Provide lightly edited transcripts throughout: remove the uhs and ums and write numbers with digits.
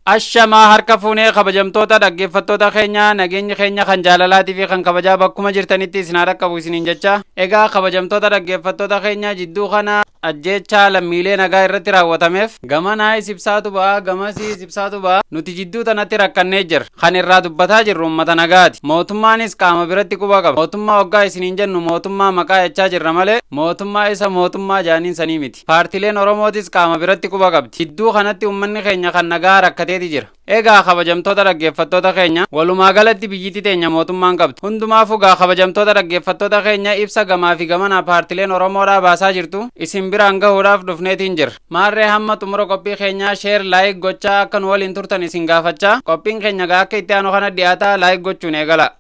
Ashamaa harka fuunee kabajamtoota dhaggeeffattoota keenya nageenya keenya kan jaalalaatii fi kan kabajaa bakkuma jirtanitti isin haa dhaqqabu isiniin jecha. Egaa kabajamtoota dhaggeeffattoota keenya jidduu kana ajjeechaa lammiilee nagaa irratti raawwatameef gamanaa ibsaatu ba'a gamasii ibsaatu ba'a nuti jidduu tanatti rakkannee jirra. Kan irraa dubbataa jirru uummata nagaati. Mootummaanis qaama biratti quba qaba. Mootummaa waggaa isiniin jennu mootummaa maqaa jechaa jirra malee mootummaa isa mootummaa jaaniin sanii miti. Paartileen Oromootis qaama biratti quba qabdi. Jidduu kanatti uummanni keenya kan nagaa rakkateeti jira. Egaa kabajamtoota dhaggeeffattoota keenya walumaa galatti biyyittii teenya mootummaan qabdu. Hundumaafuu gaa kabajamtoota dhaggeeffattoota keenya ibsa gamaa fi gamanaa paartileen Oromoodhaa baasaa jirtu isin biraan gahuudhaaf dhufneetiin jirra. Maarree hamma xumura qophii keenyaa sheer laayik gochaa akka nu waliin turtan isin gaafachaa qophiin keenya gaa akka itti aanu kana dhiyaataa laayik gochuun eegala.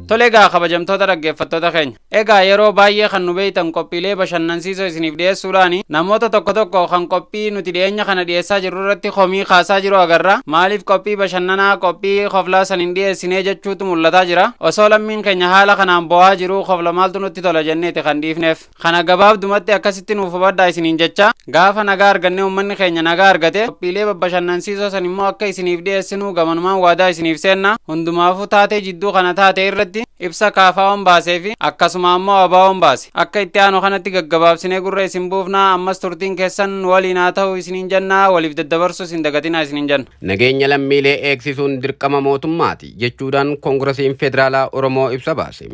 Tolega kabajamtoota dhaggeeffattoota keenya. Egaa yeroo baay'ee kan nu beeytan qophiilee bashannansiisoo isiniif dhiyeessuudhaani namoota tokko tokko kan qophii nuti dhiyeenya kana dhiyeessaa jirru irratti komii kaasaa jiru agarra. Maaliif qophii bashannanaa qophii koflaa san hin dhiyeessine jechuutu mul'ataa jira. Osoo lammiin keenya haala kanaan bo'aa jiru kofla maaltu nutti tola jenneeti kan dhiifneef. Kana gabaabdumatti akkasitti nuuf hubadhaa isiniin jecha gaafa nagaa arganne uummanni keenya nagaa argate qophiilee bashannansiisoo san immoo akka isiniif dhiyeessinu gamanumaan waadaa isiniif seenna. Hundumaafuu taatee jidduu kana taatee irratti ibsa kaafaawwan baasee fi akkasuma ammoo abaawwan baase akka itti aanu kanatti gaggabaabsinee gurra isin buufnaa ammas turtiin keessan waliin haa ta'u isiniin jennaa waliif daddabarsu isin dagatinaa isiniin jenna. Nageenya lammiilee eegsisuun dirqama mootummaati jechuudhaan koongiresiin federaalaa Oromoo ibsa baase.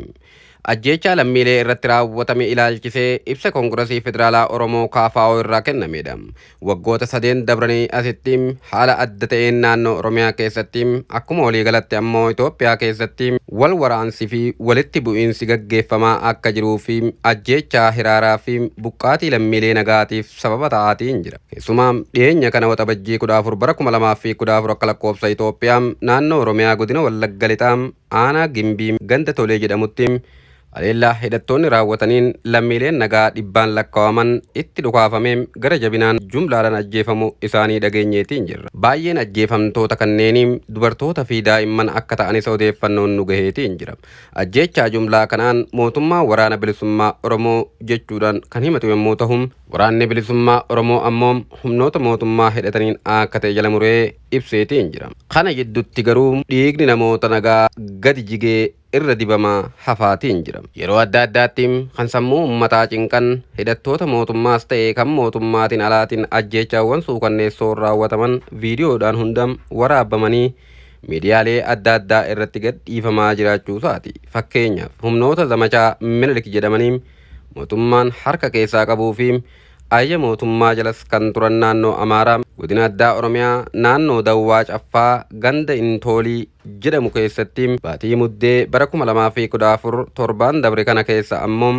Ajjeechaa lammiilee irratti raawwatame ilaalchisee ibsa koongiresii federaalaa Oromoo KFO irraa kennamedha. Waggoota sadeen dabranii asitti haala adda ta'een naannoo Oromiyaa keessatti akkuma waliigalatti ammoo Itoophiyaa keessatti wal waraansii fi walitti bu'iinsi gaggeeffamaa akka jiruu fi ajjeechaa hiraaraa fi buqqaatii lammiilee nagaatiif sababa ta'aatiin jira. Keessumaa dhiyeenya kana waxabajjii 14 bara 2014 akka lakkoofsa Itoophiyaa naannoo Oromiyaa godina Wallagga Lixaa aanaa Gimbii ganda Tolee jedhamutti Aleellaa hidhattoonni raawwataniin lammiileen nagaa dhibbaan lakkaawaman itti dhukaafamee gara jabinaan jumlaadhaan ajjeefamu isaanii dhageenyeetiin jirra. Baay'een ajjeefamtoota kanneenii dubartoota fi daa'imman akka ta'anis odeeffannoon nu gaheetiin jira. Ajjeechaa jumlaa kanaan mootummaa waraana bilisummaa Oromoo jechuudhaan kan himatu yommuu ta'u, waraanni bilisummaa Oromoo ammoo humnoota mootummaa hidhataniin akka ta'e jala muree ibseetiin jira. Kana gidduutti garuu dhiigni namoota nagaa gadi jigee irra dibamaa hafaatiin jira. Yeroo adda addaatti kan sammuu uummataa cinqan hidhattoota mootummaas ta'e kan mootummaatiin alaatiin ajjeechaawwan suukanneessoo raawwataman viidiyoodhaan hundam waraabamanii miidiyaalee adda addaa irratti gad dhiifamaa jiraachuu isaati. Fakkeenyaaf humnoota zamachaa Minilik jedhamanii mootummaan harka keessaa qabuu fi ayya mootummaa jalas kan turan naannoo Amaaraa godina addaa Oromiyaa naannoo Dawwaa Caffaa ganda Intoolii jedhamu keessatti baatii muddee bara 2014 torbaan dabre kana keessa ammoo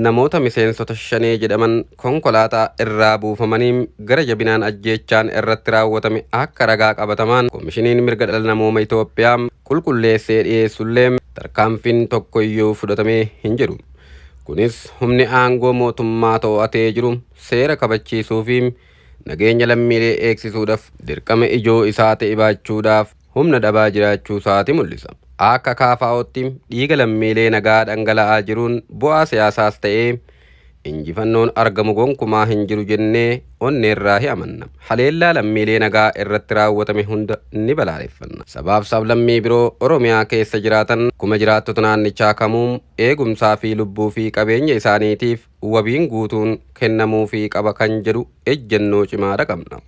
namoota miseensota shanee jedhaman konkolaataa irraa buufamanii gara jabinaan ajjeechaan irratti raawwatame akka ragaa qabatamaan koomishiniin mirga dhala namooma Itoophiyaa qulqulleessee dhiyeessullee tarkaanfiin tokkoyyuu fudhatamee hin jiru. Kunis humni aangoo mootummaa to'atee jiru seera kabachiisuu fi nageenya lammiilee eegsisuudhaaf dirqama ijoo isaa ta'e baachuudhaaf humna dhabaa jiraachuu isaati mul'isa. Akka KFO'tti dhiiga lammiilee nagaa dhangala'aa jiruun bu'aa siyaasaas ta'ee injifannoon argamu gonkumaa hin jiru jennee onneerraa hin amanna. Haleellaa lammiilee nagaa irratti raawwatame hunda ni balaaleffanna. Sabaaf sablammii biroo Oromiyaa keessa jiraatan kuma jiraattota naannichaa kamuu eegumsaa fi lubbuu fi qabeenya isaaniitiif wabiin guutuun kennamuu fi qaba kan jedhu ejjennoo cimaadha qabna.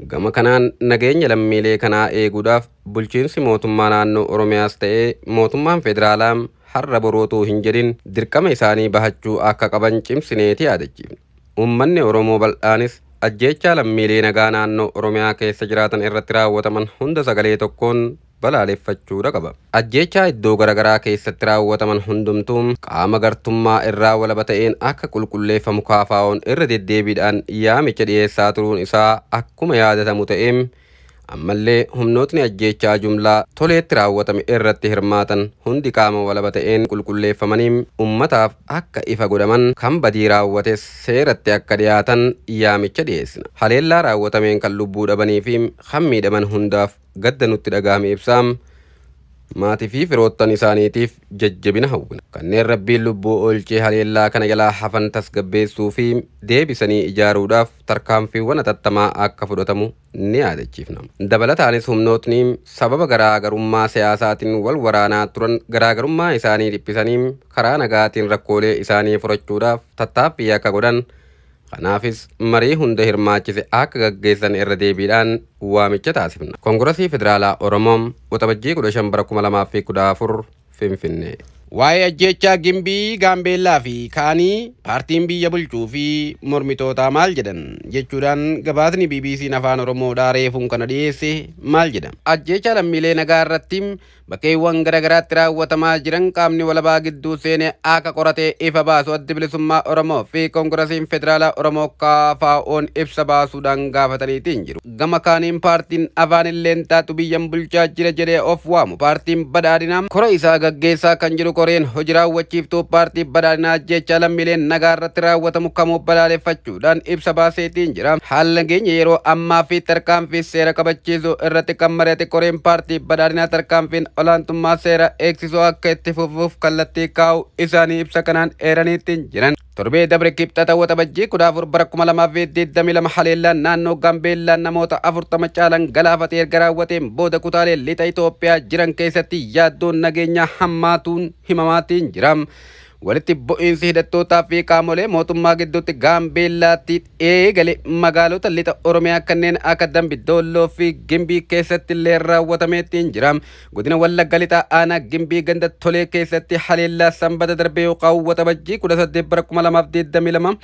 Gama kanaan nageenya lammiilee kanaa eeguudhaaf bulchiinsi mootummaa naannoo Oromiyaas ta'ee mootummaan federaalaa har'a borootuu hin jedhin dirqama isaanii bahachuu akka qaban cimsineeti yaadachiifna. Uummanni Oromoo bal'aanis ajjeechaa lammiilee nagaa naannoo Oromiyaa keessa jiraatan irratti raawwataman hunda sagalee tokkoon balaaleffachuudha qaba. Ajjeechaa iddoo garaagaraa keessatti raawwataman hundumtuu qaama gartummaa irraa walaba ta'een akka qulqulleeffamu KFO'n irra deddeebiidhaan yaamicha dhiyeessaa turuun isaa akkuma yaadatamu ta'een ammallee humnootni ajjeechaa jumlaa toleetti raawwatame irratti hirmaatan hundi qaama walaba ta'een qulqulleeffamanii ummataaf akka ifa godhaman kan badii raawwates seeratti akka dhiyaatan yaamicha dhiyeessina. Haleellaa raawwatameen kan lubbuu dhabanii fi kan miidhaman hundaaf gadda nutti dhagahame ibsaam maatii fi firoottan isaaniitiif jajjabina hawwina. Kanneen rabbiin lubbuu oolchee haleellaa kana jalaa hafan tasgabbeessuu fi deebisanii ijaaruudhaaf tarkaanfiiwwan atattamaa akka fudhatamu ni yaadachiifna. Dabalataanis humnootni sababa garaagarummaa siyaasaatiin wal waraanaa turan garaagarummaa isaanii dhiphisanii karaa nagaatiin rakkoolee isaanii furachuudhaaf tattaaffii akka godhan, kanaafis marii hunda hirmaachise akka gaggeessan irra deebiidhaan waamicha taasifna. Koongirasii Federaalaa Oromoo Waxabajjii 15 bara 2014 Finfinnee. Waa'ee ajjeechaa Gimbii, Gaambeellaa fi kaanii paartiin biyya bulchuu fi mormitootaa maal jedhan jechuudhaan gabaasni BBC'n afaan Oromoodhaa reefuun kana dhiyeesse maal jedha. Ajjeechaa lammiilee nagaa irratti bakkeewwan garaagaraatti raawwatamaa jiran qaamni walabaa gidduu seenee akka qoratee ifa baasu adda bilisummaa Oromoo fi Koongirasiin Federaalaa Oromoo KFO'n ibsa baasuudhaan gaafataniitiin jiru. Gama kaaniin paartiin afaan illeen taatu biyyan bulchaa jira jedhee of waamu paartiin badhaadhinaa kora isaa gaggeessaa kan jiru. Koreen hojii raawwachiiftuu paartii badhaadhinaa ajjeechaa lammiileen nagaa irratti raawwatamu kamuu balaaleffachuudhaan ibsa baaseetiin jira. Haala nageenya yeroo ammaa fi tarkaanfii seera kabachiisuu irratti kan mari'ate koreen paartii badhaadhinaa tarkaanfiin olaantummaa seera eegsisuu akka itti fufuuf kallattii kaa'u isaanii ibsa kanaan eeraniitiin jiran. Torbee dabre kibxata Waxabajjii 14 bara 2022 haleellaan naannoo Gaambeellaa namoota 40 caalan galaafatee erga raawwateen booda kutaalee lixa Itoophiyaa jiran keessatti yaaddoon nageenyaa hammaatuun himamaatiin jira. Walitti bu'iinsi hidhattootaa fi qaamolee mootummaa gidduutti Gaambeellaatti eegale magaalota lixa Oromiyaa kanneen akka Dambidolloo fi Gimbii keessatti illee raawwatameetiin jira. Godina Wallagga lixaa aanaa Gimbii ganda Tolee keessatti haleellaa sanbata darbee Waxabajjii 18 bara 2022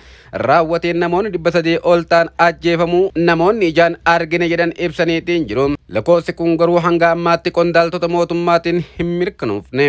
raawwateen namoonni 300 ol ta'an ajjeefamuu namoonni ijaan argine jedhan ibsaniitiin jiru. Lakkoofsi kun garuu hanga ammaatti qondaaltota mootummaatiin hin mirkanoofne.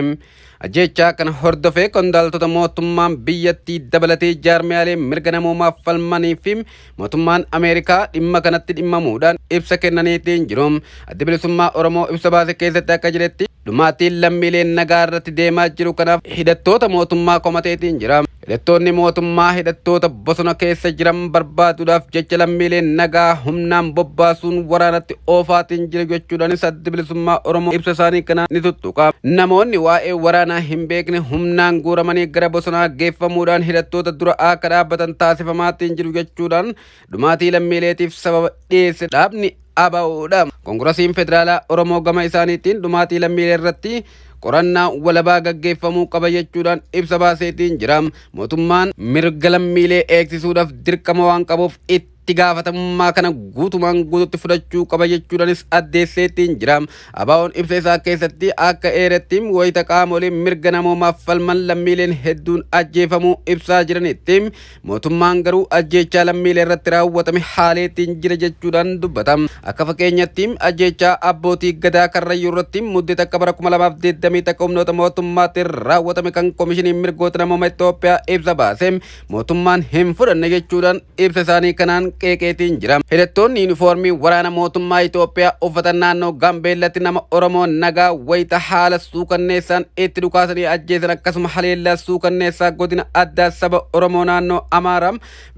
Ajjeechaa kana hordofee qondaaltota mootummaan biyyattii dabalatee jaarmiyaalee mirga namoomaaf falmanii fi mootummaan Ameerikaa dhimma kanatti dhimmamuudhaan ibsa kennaniitiin jiru. Adda bilisummaa Oromoo ibsa baase keessatti akka jedhetti dhumaatiin lammiileen nagaa irratti deemaa jiru kanaaf hidhattoota mootummaa komateetiin jira. Hidhattoonni mootummaa hidhattoota bosona keessa jiran barbaaduudhaaf jecha lammiileen nagaa humnaan bobbaasuun waraanatti oofaatiin jira jechuudhaanis adda bilisummaa Oromoo ibsa isaanii kana ni tuttuqa. Namoonni waa'ee waraanaa hin beekne humnaan guuramanii gara bosonaa geeffamuudhaan hidhattoota dura akka dhaabbatan taasifamaatiin jiru jechuudhaan dhumaatii lammiileetiif sababa dhiyeesse dhaabni ABO'dha. Koongirasiin Federaalaa Oromoo gama isaaniitiin dhumaatii lammiilee irratti qorannaa walabaa gaggeeffamuu qaba jechuudhaan ibsa baaseetiin jira. Mootummaan mirga lammiilee eegsisuudhaaf dirqama waan qabuuf itti gaafatamummaa kana guutumaan guututti fudhachuu qaba jechuudhaanis addeesseetiin jira. ABO'n ibsa isaa keessatti akka eeretti wayita qaamoleen mirga namoomaaf falman lammiileen hedduun ajjeefamuu ibsaa jiranitti mootummaan garuu ajjeechaa lammiilee irratti raawwatame haaleetiin jira jechuudhaan dubbata. Akka fakkeenyatti ajjeechaa abbootii gadaa Karrayyuu irratti muddee takka bara 2020 takka humnoota mootummaatiin raawwatame kan koomishiniin mirgoota namoomaa Itoophiyaa ibsa baase mootummaan hin fudhanne jechuudhaan ibsa isaanii kanaan qeeqeetiin jira. Hidhattoonni yuunifoormii waraana mootummaa Itoophiyaa uffatan naannoo Gaambeellatti nama Oromoo nagaa wayita haala suukanneessaan itti dhukaasanii ajjeesan akkasuma haleellaa suukanneessaa godina addaa saba Oromoo naannoo Amaaraa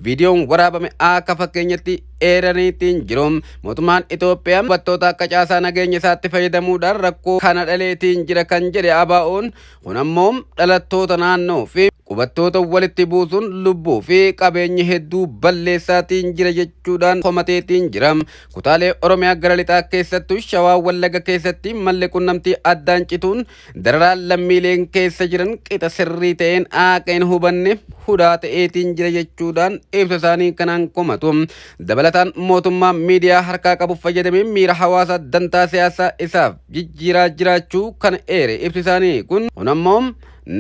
viidiyoon waraabame akka fakkeenyatti eeraniitiin jiru. Mootummaan Itoophiyaa hubattoota akka caasaa nageenya isaatti fayyadamuudhaan rakkoo kana dhaleetiin jira kan jedhe ABO'n kun ammoo dhalattoota naannoo fi qubattoota walitti buusuun lubbuu fi qabeenya hedduu balleessaatiin jira jechuudhaan komateetiin jira. Kutaalee Oromiyaa gara lixaa keessattuu Shawaa Wallagga keessatti malli qunnamtii addaan cituun dararaan lammiileen keessa jiran qixa sirrii ta'een akka hin hubanne hudhaa ta'eetiin jira jechuudhaan ibsa isaanii kanaan komatu. Dabalataan mootummaan miidiyaa harkaa qabu fayyadamee miira hawaasaa dantaa siyaasaa isaaf jijjiiraa jiraachuu kan eere ibsi isaanii kun ammoo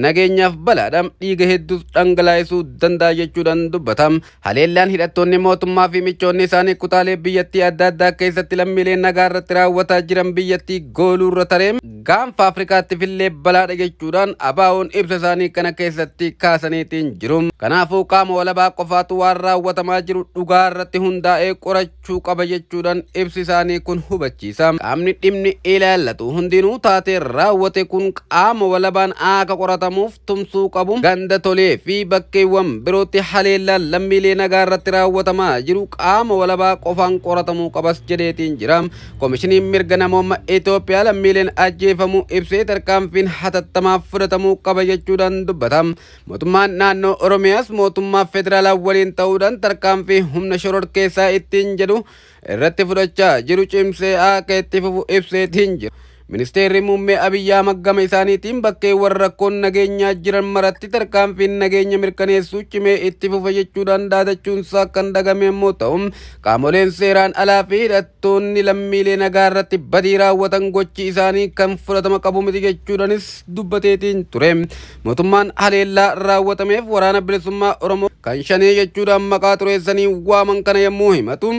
nageenyaaf balaadhaan dhiiga hedduu dhangalaasuu danda'a jechuudhaan dubbata. Haleellaan hidhattoonni mootummaa fi michoonni isaanii kutaalee biyyattii adda addaa keessatti lammiilee nagaa irratti raawwataa jiran biyyattii gooluurra taree gaanfa Afrikaatti fillee balaadha jechuudhaan ABO'n ibsa isaanii kana keessatti kaasaniitiin jiru. Kanaafuu qaama walabaa qofaatu waan raawwatamaa jiru dhugaa irratti hundaa'ee qorachuu qaba jechuudhaan ibsi isaanii kun hubachiisa. Qaamni dhimmi ilaallatu hundinuu taatee raawwate kun qaama walabaan akka qoratamuuf tumsuu qabu ganda tolee fi bakkeewwan birootti haleellaan lammiilee nagaa irratti raawwatamaa jiru qaama walabaa qofaan qoratamuu qabas jedheetiin jira. Koomishiniin mirga namooma Itoophiyaa lammiileen ajjeefamuu ibsee tarkaanfiin hatattamaaf fudhatamuu qaba jechuudhaan dubbata. Mootummaan naannoo Oromiyaas mootummaa federaalaa waliin ta'uudhaan tarkaanfii humna shororkeessaa ittiin jedhu irratti fudhachaa jiru cimsee akka itti fufu ibseetiin jira. Ministeerri muummee Abiyyi Ahmad gama isaaniitiin bakkeewwan rakkoon nageenyaa jiran maratti tarkaanfiin nageenya mirkaneessuu cimee itti fufa jechuudhaan dhaadachuunsaa kan dagame yommuu ta'u, qaamoleen seeraan alaa fi hidhattoonni lammiilee nagaa irratti badii raawwatan gochi isaanii kan fudhatama qabu miti jechuudhaanis dubbateetiin ture. Mootummaan haleellaa raawwatameef waraana bilisummaa Oromoo kan shanee jechuudhaan maqaa xureessanii waaman kana yommuu himatu,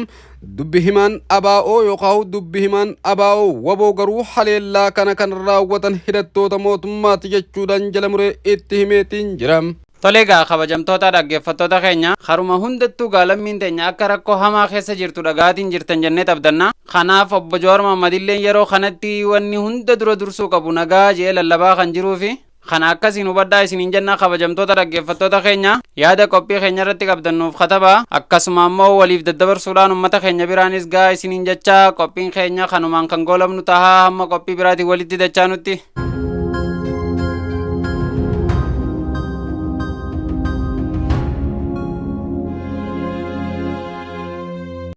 dubbi himaan ABO yookaan dubbi himaan ABO waboo garuu haleellaa kana kan raawwatan hidhattoota mootummaati jechuudhaan jala muree itti himeetiin jira. Toleegaa kabajamtoota dhaggeeffattoota keenya haruma hundattuu gaalammiin teenya akka rakkoo hamaa keessa jirtu dhagaatiin jirtan jennee abdanna. Kanaaf obbo Jowaar Mohammadillee yeroo kanatti wanni hunda dura dursuu qabu nagaa jee lallabaa kan jiruufi kana akkasiin hubadhaa isiniin jenna kabajamtoota dhaggeeffattoota keenya yaada qophii keenya irratti qabdannuuf katabaa akkasuma ammoo waliif daddabarsuudhaan ummata keenya biraanis gaa isiniin jecha qophiin keenya kanumaan kan goolabnu tahaa hamma qophii biraatiin walitti dachaanutti.